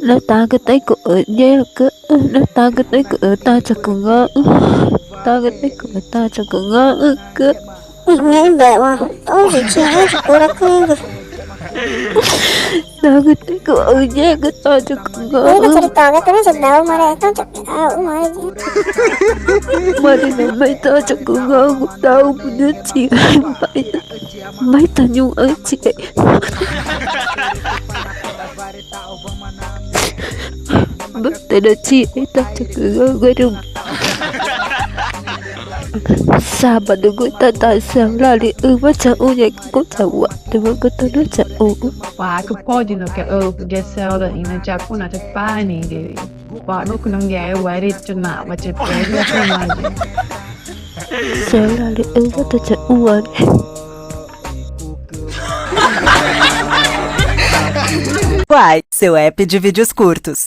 Nó ta cái tay cửa nhé cơ. Nó ta cái tay cửa ta cho cửa ngỡ. Ta cái tay cửa ta cho cửa ngỡ cơ. Nghe vậy mà tôi chỉ chia hết cho cô đã cứ Ta cái tay cửa nhé cơ ta cho cửa ngỡ. nó cerita cái tôi sedang đâu mà đây tôi chụp tahu mà Mà đi nằm mấy ta cho cửa ngỡ của tao của đứa chị mày. Mấy ta nhung ơi chị. Bất tay đã chị ấy ta cho cửa ngỡ gây rung. Sábado tá lali baca unya ko tawa de ko tano cha o Wah, aku pode no que eu podia ser ela e na jacu na te pani de. Wah, no que não é o ari tu na, mas te pede a chamada. lali baca cha uan Uai, seu app de vídeos curtos.